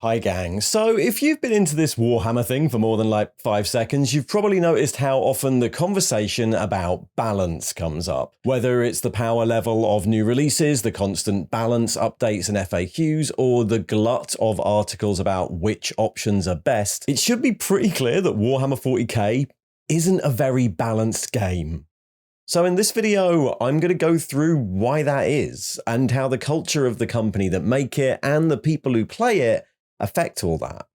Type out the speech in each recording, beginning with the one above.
Hi gang, so if you've been into this Warhammer thing for more than like 5 seconds, you've probably noticed how often the conversation about balance comes up. Whether it's the power level of new releases, the constant balance updates and FAQs, or the glut of articles about which options are best, it should be pretty clear that Warhammer 40k isn't a very balanced game. So in this video, I'm going to go through why that is, and how the culture of the company that make it and the people who play it affect all that.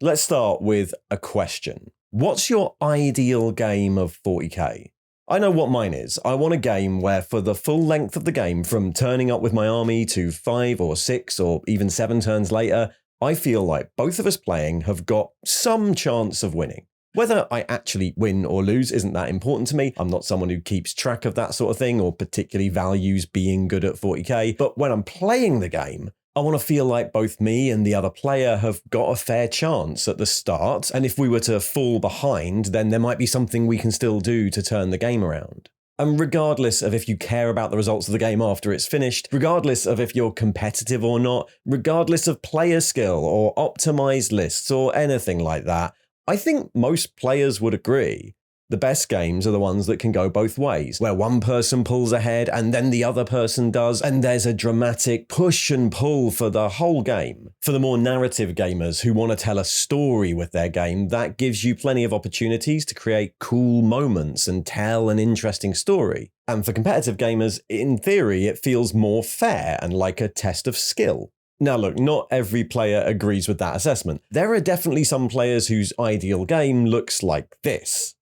Let's start with a question. What's your ideal game of 40k? I know what mine is. I want a game where for the full length of the game, from turning up with my army to 5 or 6 or even 7 turns later, I feel like both of us playing have got some chance of winning. Whether I actually win or lose isn't that important to me. I'm not someone who keeps track of that sort of thing or particularly values being good at 40k. But when I'm playing the game, I want to feel like both me and the other player have got a fair chance at the start. And if we were to fall behind, then there might be something we can still do to turn the game around. And regardless of if you care about the results of the game after it's finished, regardless of if you're competitive or not, regardless of player skill or optimized lists or anything like that, I think most players would agree. The best games are the ones that can go both ways, where one person pulls ahead and then the other person does, and there's a dramatic push and pull for the whole game. For the more narrative gamers who want to tell a story with their game, that gives you plenty of opportunities to create cool moments and tell an interesting story. And for competitive gamers, in theory, it feels more fair and like a test of skill. Now look, not every player agrees with that assessment. There are definitely some players whose ideal game looks like this.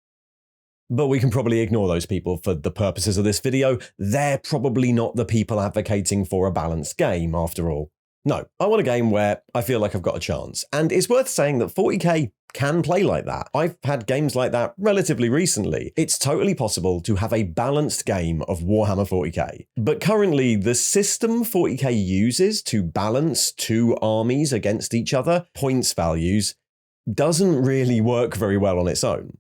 But we can probably ignore those people for the purposes of this video. They're probably not the people advocating for a balanced game, after all. No, I want a game where I feel like I've got a chance. And it's worth saying that 40k can play like that. I've had games like that relatively recently. It's totally possible to have a balanced game of Warhammer 40k. But currently, the system 40k uses to balance two armies against each other, points values, doesn't really work very well on its own.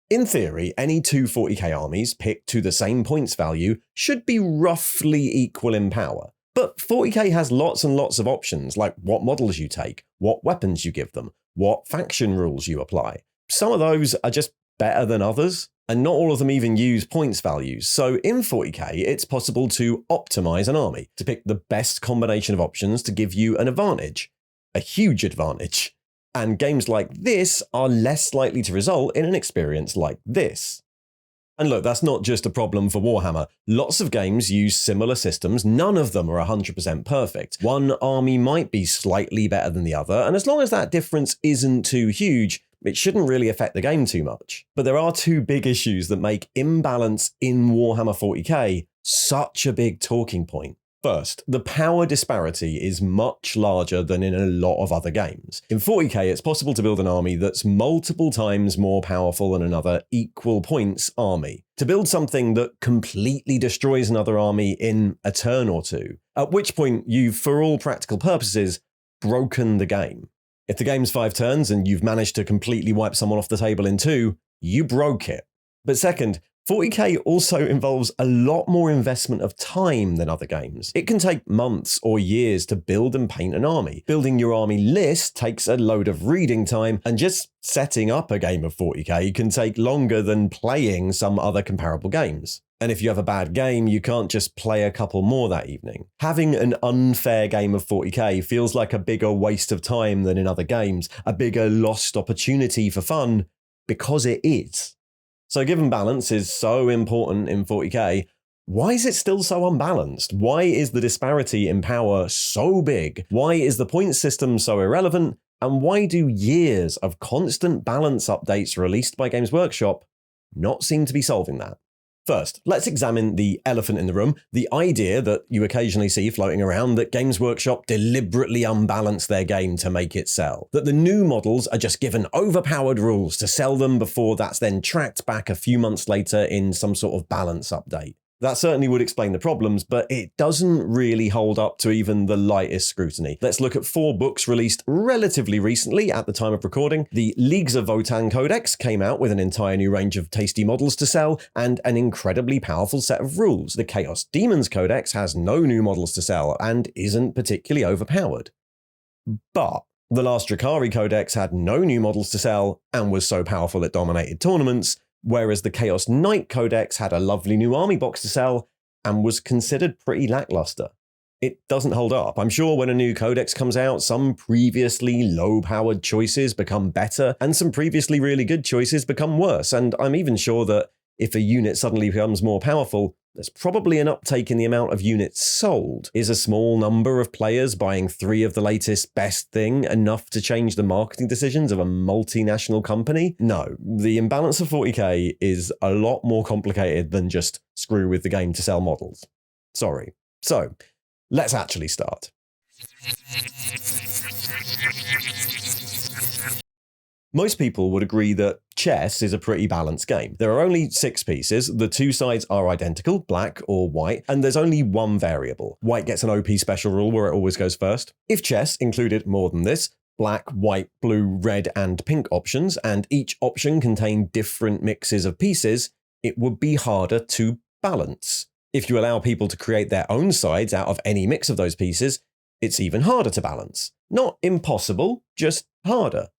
In theory, any two 40k armies picked to the same points value should be roughly equal in power. But 40k has lots and lots of options, like what models you take, what weapons you give them, what faction rules you apply. Some of those are just better than others, and not all of them even use points values. So in 40k, it's possible to optimize an army, to pick the best combination of options to give you an advantage. A huge advantage. And games like this are less likely to result in an experience like this. And look, that's not just a problem for Warhammer. Lots of games use similar systems. None of them are 100% perfect. One army might be slightly better than the other, and as long as that difference isn't too huge, it shouldn't really affect the game too much. But there are two big issues that make imbalance in Warhammer 40k such a big talking point. First, the power disparity is much larger than in a lot of other games. In 40k, it's possible to build an army that's multiple times more powerful than another equal points army. To build something that completely destroys another army in a turn or two, at which point you've, for all practical purposes, broken the game. If the game's 5 turns and you've managed to completely wipe someone off the table in 2, you broke it. But second, 40k also involves a lot more investment of time than other games. It can take months or years to build and paint an army. Building your army list takes a load of reading time, and just setting up a game of 40k can take longer than playing some other comparable games. And if you have a bad game, you can't just play a couple more that evening. Having an unfair game of 40k feels like a bigger waste of time than in other games, a bigger lost opportunity for fun, because it is. So given balance is so important in 40k, why is it still so unbalanced? Why is the disparity in power so big? Why is the point system so irrelevant? And why do years of constant balance updates released by Games Workshop not seem to be solving that? First, let's examine the elephant in the room, the idea that you occasionally see floating around that Games Workshop deliberately unbalance their game to make it sell. That the new models are just given overpowered rules to sell them before that's then tracked back a few months later in some sort of balance update. That certainly would explain the problems, but it doesn't really hold up to even the lightest scrutiny. Let's look at 4 books released relatively recently at the time of recording. The Leagues of Votann Codex came out with an entire new range of tasty models to sell and an incredibly powerful set of rules. The Chaos Demons Codex has no new models to sell and isn't particularly overpowered. But the Last Drakari Codex had no new models to sell and was so powerful it dominated tournaments, whereas the Chaos Knight Codex had a lovely new army box to sell and was considered pretty lackluster. It doesn't hold up. I'm sure when a new codex comes out, some previously low-powered choices become better and some previously really good choices become worse, and I'm even sure that if a unit suddenly becomes more powerful, there's probably an uptake in the amount of units sold. Is a small number of players buying 3 of the latest best thing enough to change the marketing decisions of a multinational company? No, the imbalance of 40k is a lot more complicated than just screw with the game to sell models. Sorry. So, let's actually start. Most people would agree that chess is a pretty balanced game. There are only 6 pieces, the 2 sides are identical, black or white, and there's only one variable. White gets an OP special rule where it always goes first. If chess included more than this, black, white, blue, red, and pink options, and each option contained different mixes of pieces, it would be harder to balance. If you allow people to create their own sides out of any mix of those pieces, it's even harder to balance. Not impossible, just harder.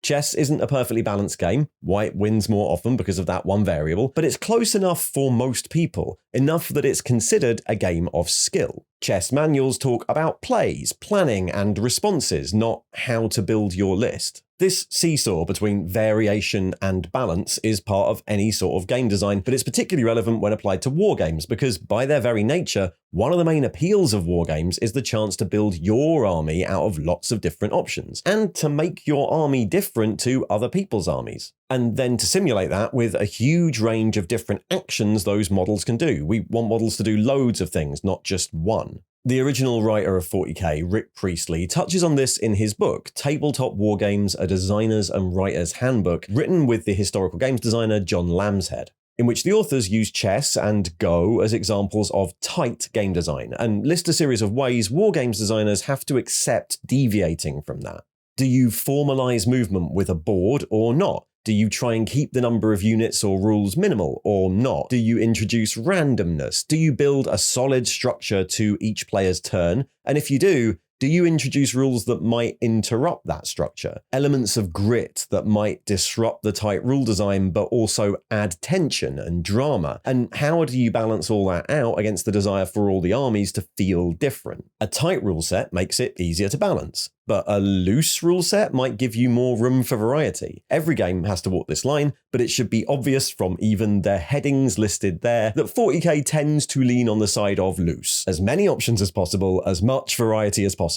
Chess isn't a perfectly balanced game. White wins more often because of that one variable, but it's close enough for most people, enough that it's considered a game of skill. Chess manuals talk about plays, planning, and responses, not how to build your list. This seesaw between variation and balance is part of any sort of game design, but it's particularly relevant when applied to wargames because, by their very nature, one of the main appeals of wargames is the chance to build your army out of lots of different options, and to make your army different to other people's armies. And then to simulate that with a huge range of different actions those models can do. We want models to do loads of things, not just one. The original writer of 40k, Rick Priestley, touches on this in his book, Tabletop Wargames, A Designer's and Writer's Handbook, written with the historical games designer John Lambshead, in which the authors use chess and Go as examples of tight game design, and list a series of ways wargames designers have to accept deviating from that. Do you formalize movement with a board or not? Do you try and keep the number of units or rules minimal or not? Do you introduce randomness? Do you build a solid structure to each player's turn? And if you do you introduce rules that might interrupt that structure? Elements of grit that might disrupt the tight rule design but also add tension and drama? And how do you balance all that out against the desire for all the armies to feel different? A tight rule set makes it easier to balance, but a loose rule set might give you more room for variety. Every game has to walk this line, but it should be obvious from even the headings listed there that 40k tends to lean on the side of loose. As many options as possible, as much variety as possible.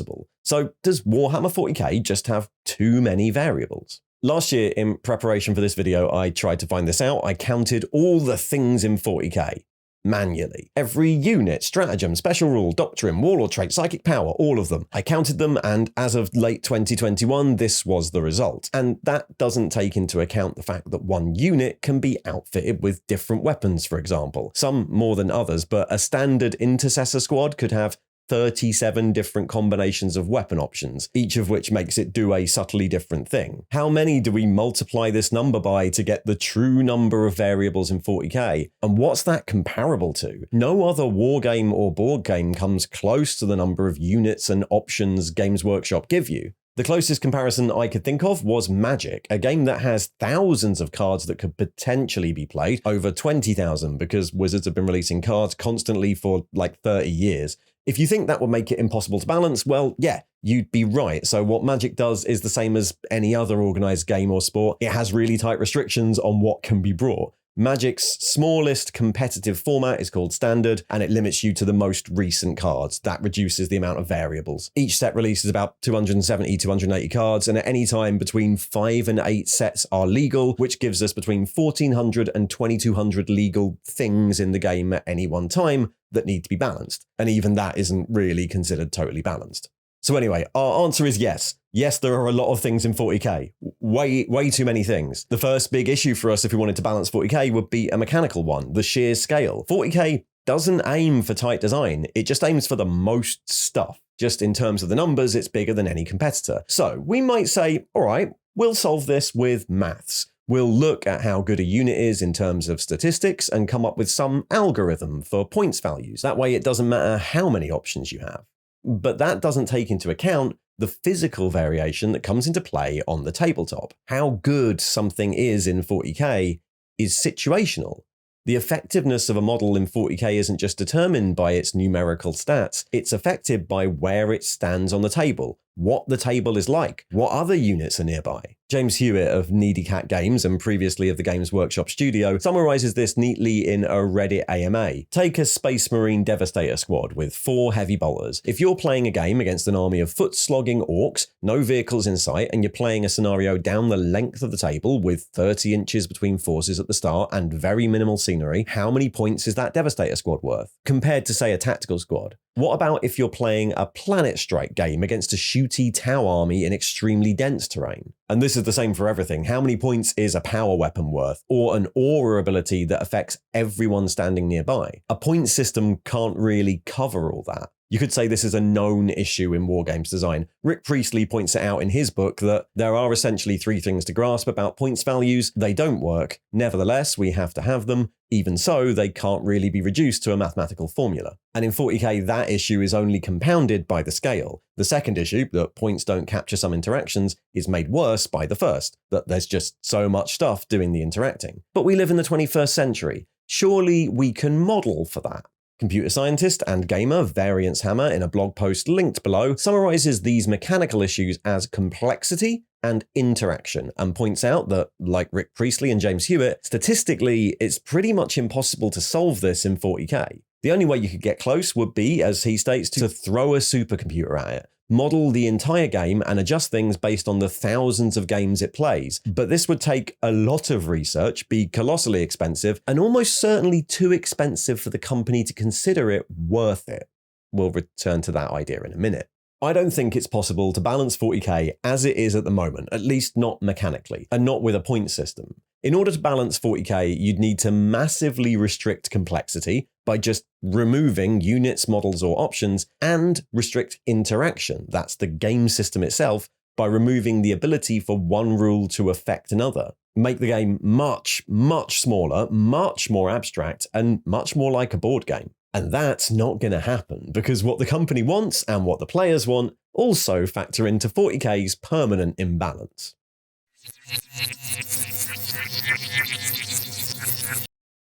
So does Warhammer 40k just have too many variables? Last year, in preparation for this video, I tried to find this out. I counted all the things in 40k. Manually. Every unit, stratagem, special rule, doctrine, warlord trait, psychic power, all of them. I counted them, and as of late 2021, this was the result. And that doesn't take into account the fact that one unit can be outfitted with different weapons, for example. Some more than others, but a standard intercessor squad could have 37 different combinations of weapon options, each of which makes it do a subtly different thing. How many do we multiply this number by to get the true number of variables in 40k? And what's that comparable to? No other wargame or board game comes close to the number of units and options Games Workshop give you. The closest comparison I could think of was Magic, a game that has thousands of cards that could potentially be played, over 20,000 because Wizards have been releasing cards constantly for like 30 years. If you think that would make it impossible to balance, well, yeah, you'd be right. So what Magic does is the same as any other organized game or sport. It has really tight restrictions on what can be brought. Magic's smallest competitive format is called Standard, and it limits you to the most recent cards. That reduces the amount of variables. Each set releases about 270, 280 cards, and at any time between 5 and 8 sets are legal, which gives us between 1,400 and 2,200 legal things in the game at any one time that need to be balanced. And even that isn't really considered totally balanced. So anyway, our answer is yes. Yes, there are a lot of things in 40k. Way too many things. The first big issue for us if we wanted to balance 40k would be a mechanical one, the sheer scale. 40k doesn't aim for tight design, it just aims for the most stuff. Just in terms of the numbers, it's bigger than any competitor. So we might say, all right, we'll solve this with maths. We'll look at how good a unit is in terms of statistics and come up with some algorithm for points values. That way it doesn't matter how many options you have. But that doesn't take into account the physical variation that comes into play on the tabletop. How good something is in 40k is situational. The effectiveness of a model in 40k isn't just determined by its numerical stats, it's affected by where it stands on the table, what the table is like, what other units are nearby. James Hewitt of Needy Cat Games and previously of the Games Workshop studio summarizes this neatly in a Reddit AMA. Take a Space Marine Devastator squad with 4 heavy bolters. If you're playing a game against an army of foot-slogging orcs, no vehicles in sight, and you're playing a scenario down the length of the table with 30 inches between forces at the start and very minimal scenery, how many points is that Devastator squad worth? Compared to, say, a tactical squad. What about if you're playing a Planet Strike game against a shooty Tau army in extremely dense terrain? And this is the same for everything. How many points is a power weapon worth, or an aura ability that affects everyone standing nearby? A point system can't really cover all that. You could say this is a known issue in wargames design. Rick Priestley points it out in his book that there are essentially 3 things to grasp about points values. They don't work. Nevertheless, we have to have them. Even so, they can't really be reduced to a mathematical formula. And in 40k, that issue is only compounded by the scale. The second issue, that points don't capture some interactions, is made worse by the first, that there's just so much stuff doing the interacting. But we live in the 21st century. Surely we can model for that. Computer scientist and gamer Variance Hammer, in a blog post linked below, summarizes these mechanical issues as complexity and interaction, and points out that, like Rick Priestley and James Hewitt, statistically, it's pretty much impossible to solve this in 40k. The only way you could get close would be, as he states, to throw a supercomputer at it, model the entire game and adjust things based on the thousands of games it plays. But this would take a lot of research, be colossally expensive, and almost certainly too expensive for the company to consider it worth it. We'll return to that idea in a minute. I don't think it's possible to balance 40k as it is at the moment, at least not mechanically, and not with a point system. In order to balance 40k, you'd need to massively restrict complexity by just removing units, models, or options, and restrict interaction, that's the game system itself, by removing the ability for one rule to affect another. Make the game much, much smaller, much more abstract, and much more like a board game. And that's not going to happen, because what the company wants and what the players want also factor into 40k's permanent imbalance.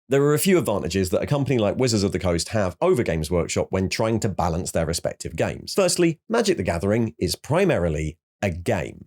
There are a few advantages that a company like Wizards of the Coast have over Games Workshop when trying to balance their respective games. Firstly, Magic the Gathering is primarily a game.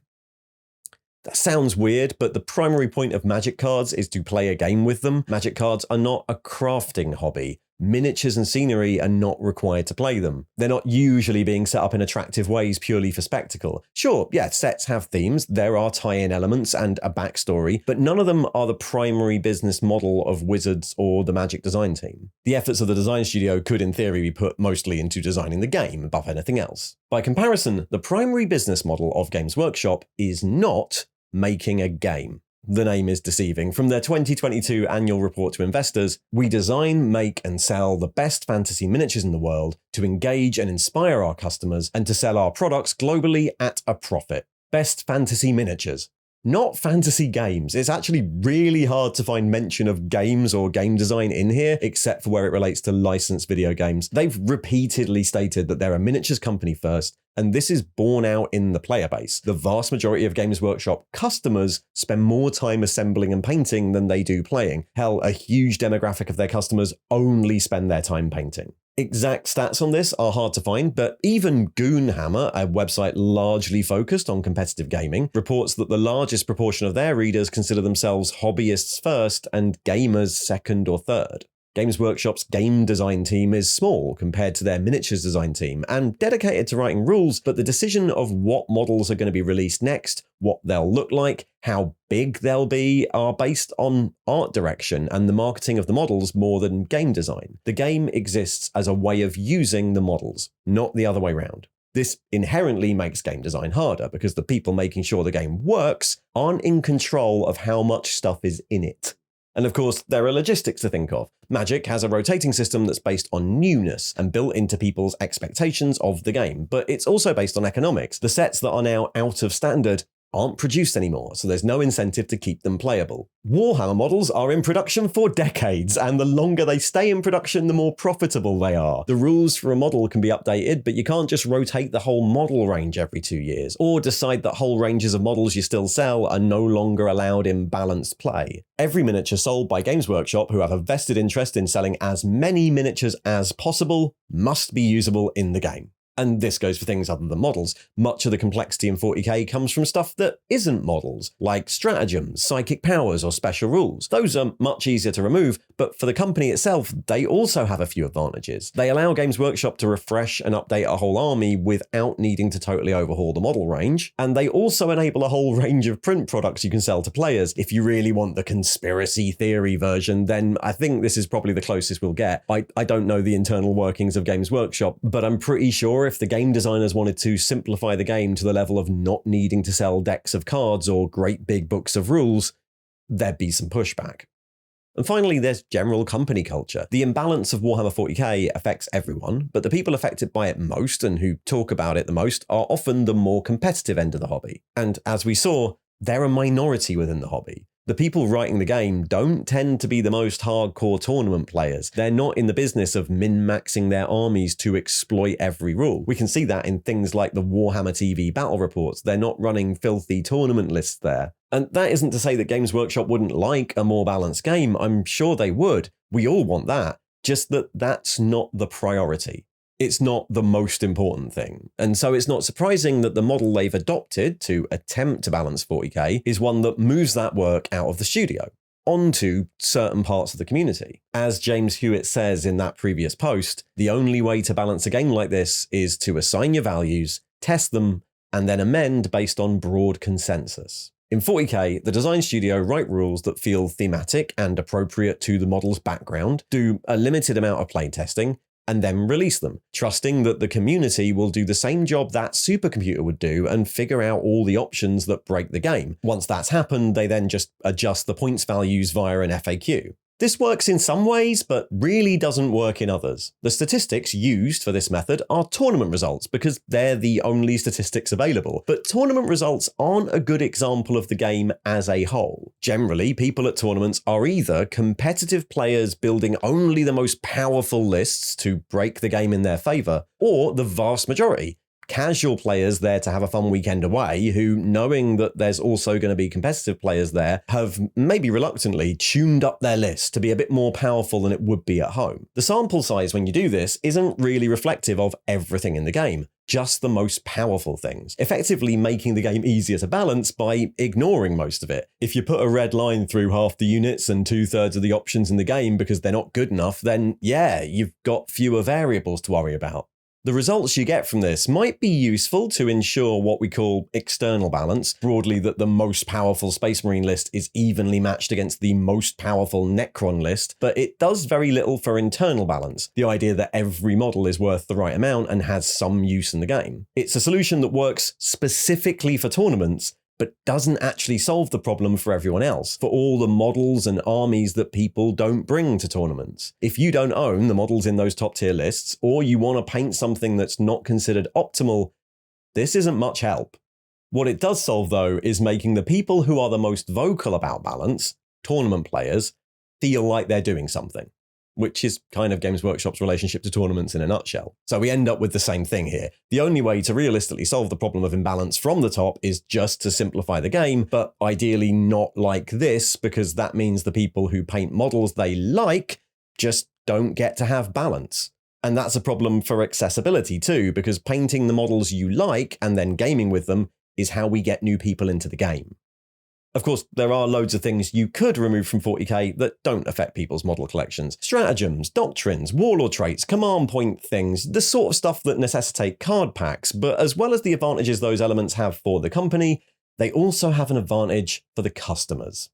That sounds weird, but the primary point of Magic cards is to play a game with them. Magic cards are not a crafting hobby. Miniatures and scenery are not required to play them. They're not usually being set up in attractive ways purely for spectacle. Sure, yeah, sets have themes, there are tie-in elements and a backstory, but none of them are the primary business model of Wizards or the Magic design team. The efforts of the design studio could in theory be put mostly into designing the game above anything else. By comparison, the primary business model of Games Workshop is not making a game. The name is deceiving. From their 2022 annual report to investors, we design, make, and sell the best fantasy miniatures in the world to engage and inspire our customers and to sell our products globally at a profit. Best fantasy miniatures. Not fantasy games. It's actually really hard to find mention of games or game design in here, except for where it relates to licensed video games. They've repeatedly stated that they're a miniatures company first, and this is borne out in the player base. The vast majority of Games Workshop customers spend more time assembling and painting than they do playing. Hell, a huge demographic of their customers only spend their time painting. Exact stats on this are hard to find, but even Goonhammer, a website largely focused on competitive gaming, reports that the largest proportion of their readers consider themselves hobbyists first and gamers second or third. Games Workshop's game design team is small compared to their miniatures design team and dedicated to writing rules, but the decision of what models are going to be released next, what they'll look like, how big they'll be are based on art direction and the marketing of the models more than game design. The game exists as a way of using the models, not the other way around. This inherently makes game design harder because the people making sure the game works aren't in control of how much stuff is in it. And of course, there are logistics to think of. Magic has a rotating system that's based on newness and built into people's expectations of the game, but it's also based on economics. The sets that are now out of standard aren't produced anymore, so there's no incentive to keep them playable. Warhammer models are in production for decades, and the longer they stay in production, the more profitable they are. The rules for a model can be updated, but you can't just rotate the whole model range every 2 years, or decide that whole ranges of models you still sell are no longer allowed in balanced play. Every miniature sold by Games Workshop, who have a vested interest in selling as many miniatures as possible, must be usable in the game. And this goes for things other than models. Much of the complexity in 40k comes from stuff that isn't models, like stratagems, psychic powers, or special rules. Those are much easier to remove, but for the company itself, they also have a few advantages. They allow Games Workshop to refresh and update a whole army without needing to totally overhaul the model range, and they also enable a whole range of print products you can sell to players. If you really want the conspiracy theory version, then I think this is probably the closest we'll get. I don't know the internal workings of Games Workshop, but I'm pretty sure if the game designers wanted to simplify the game to the level of not needing to sell decks of cards or great big books of rules, there'd be some pushback. And finally, there's general company culture. The imbalance of Warhammer 40k affects everyone, but the people affected by it most and who talk about it the most are often the more competitive end of the hobby. And as we saw, they're a minority within the hobby. The people writing the game don't tend to be the most hardcore tournament players. They're not in the business of min-maxing their armies to exploit every rule. We can see that in things like the Warhammer TV battle reports. They're not running filthy tournament lists there. And that isn't to say that Games Workshop wouldn't like a more balanced game. I'm sure they would. We all want that. Just that that's not the priority. It's not the most important thing. And so it's not surprising that the model they've adopted to attempt to balance 40k is one that moves that work out of the studio onto certain parts of the community. As James Hewitt says in that previous post, the only way to balance a game like this is to assign your values, test them, and then amend based on broad consensus. In 40k, the design studio write rules that feel thematic and appropriate to the model's background, do a limited amount of playtesting, and then release them, trusting that the community will do the same job that supercomputer would do and figure out all the options that break the game. Once that's happened, they then just adjust the points values via an FAQ. This works in some ways, but really doesn't work in others. The statistics used for this method are tournament results because they're the only statistics available. But tournament results aren't a good example of the game as a whole. Generally, people at tournaments are either competitive players building only the most powerful lists to break the game in their favor, or the vast majority, casual players there to have a fun weekend away who, knowing that there's also going to be competitive players there, have maybe reluctantly tuned up their list to be a bit more powerful than it would be at home. The sample size when you do this isn't really reflective of everything in the game, just the most powerful things, effectively making the game easier to balance by ignoring most of it. If you put a red line through half the units and 2/3 of the options in the game because they're not good enough, then yeah, you've got fewer variables to worry about. The results you get from this might be useful to ensure what we call external balance, broadly that the most powerful Space Marine list is evenly matched against the most powerful Necron list, but it does very little for internal balance, the idea that every model is worth the right amount and has some use in the game. It's a solution that works specifically for tournaments, but doesn't actually solve the problem for everyone else, for all the models and armies that people don't bring to tournaments. If you don't own the models in those top tier lists, or you want to paint something that's not considered optimal, this isn't much help. What it does solve, though, is making the people who are the most vocal about balance, tournament players, feel like they're doing something, which is kind of Games Workshop's relationship to tournaments in a nutshell. So we end up with the same thing here. The only way to realistically solve the problem of imbalance from the top is just to simplify the game, but ideally not like this, because that means the people who paint models they like just don't get to have balance. And that's a problem for accessibility too, because painting the models you like and then gaming with them is how we get new people into the game. Of course, there are loads of things you could remove from 40k that don't affect people's model collections. Stratagems, doctrines, warlord traits, command point things, the sort of stuff that necessitate card packs, but as well as the advantages those elements have for the company, they also have an advantage for the customers.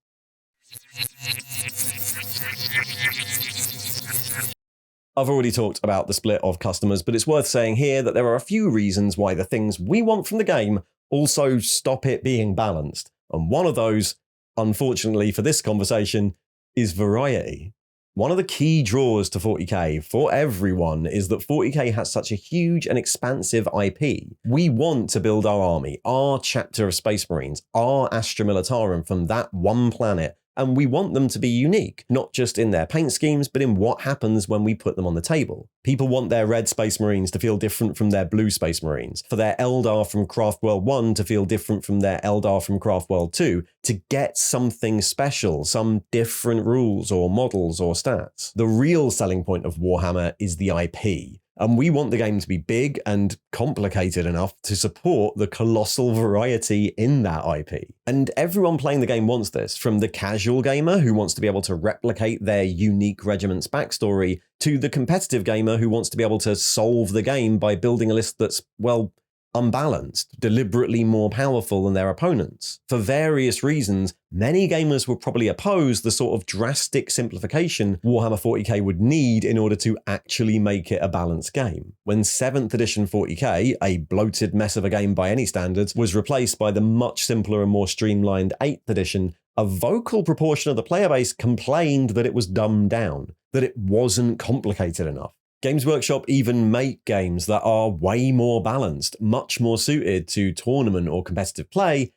I've already talked about the split of customers, but it's worth saying here that there are a few reasons why the things we want from the game also stop it being balanced. And one of those, unfortunately for this conversation, is variety. One of the key draws to 40k for everyone is that 40k has such a huge and expansive IP. We want to build our army, our chapter of Space Marines, our Astra Militarum from that one planet, and we want them to be unique, not just in their paint schemes, but in what happens when we put them on the table. People want their red Space Marines to feel different from their blue Space Marines, for their Eldar from Craft World 1 to feel different from their Eldar from Craft World 2, to get something special, some different rules or models or stats. The real selling point of Warhammer is the IP. And we want the game to be big and complicated enough to support the colossal variety in that IP. And everyone playing the game wants this, from the casual gamer who wants to be able to replicate their unique regiment's backstory, to the competitive gamer who wants to be able to solve the game by building a list that's, well, unbalanced, deliberately more powerful than their opponents. For various reasons, many gamers would probably oppose the sort of drastic simplification Warhammer 40k would need in order to actually make it a balanced game. When 7th edition 40k, a bloated mess of a game by any standards, was replaced by the much simpler and more streamlined 8th edition, a vocal proportion of the player base complained that it was dumbed down, that it wasn't complicated enough. Games Workshop even make games that are way more balanced, much more suited to tournament or competitive play,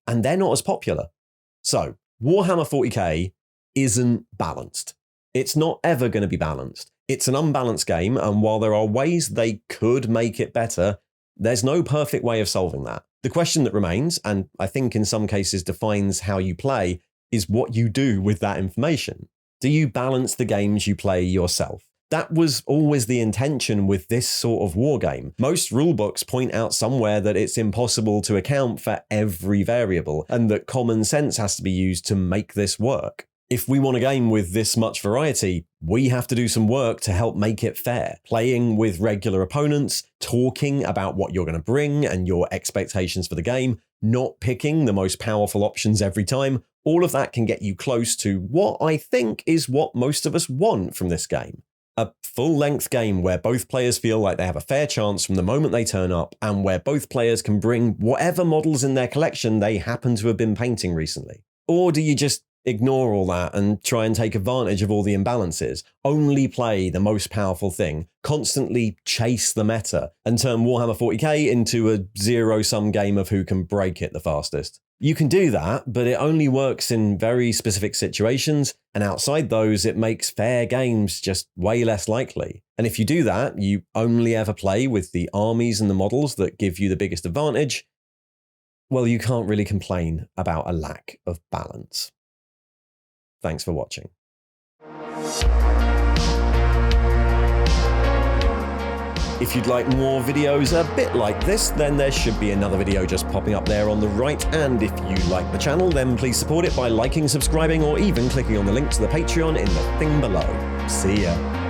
and they're not as popular. So, Warhammer 40k isn't balanced. It's not ever going to be balanced. It's an unbalanced game, and while there are ways they could make it better, there's no perfect way of solving that. The question that remains, and I think in some cases defines how you play, is what you do with that information. Do you balance the games you play yourself? That was always the intention with this sort of war game. Most rulebooks point out somewhere that it's impossible to account for every variable, and that common sense has to be used to make this work. If we want a game with this much variety, we have to do some work to help make it fair. Playing with regular opponents, talking about what you're going to bring and your expectations for the game, not picking the most powerful options every time, all of that can get you close to what I think is what most of us want from this game. A full-length game where both players feel like they have a fair chance from the moment they turn up, and where both players can bring whatever models in their collection they happen to have been painting recently. Or do you just ignore all that and try and take advantage of all the imbalances, only play the most powerful thing, constantly chase the meta, and turn Warhammer 40k into a zero-sum game of who can break it the fastest? You can do that, but it only works in very specific situations, and outside those, it makes fair games just way less likely. And if you do that, you only ever play with the armies and the models that give you the biggest advantage, well, you can't really complain about a lack of balance. Thanks for watching. If you'd like more videos a bit like this, then there should be another video just popping up there on the right. And if you like the channel, then please support it by liking, subscribing, or even clicking on the link to the Patreon in the thing below. See ya.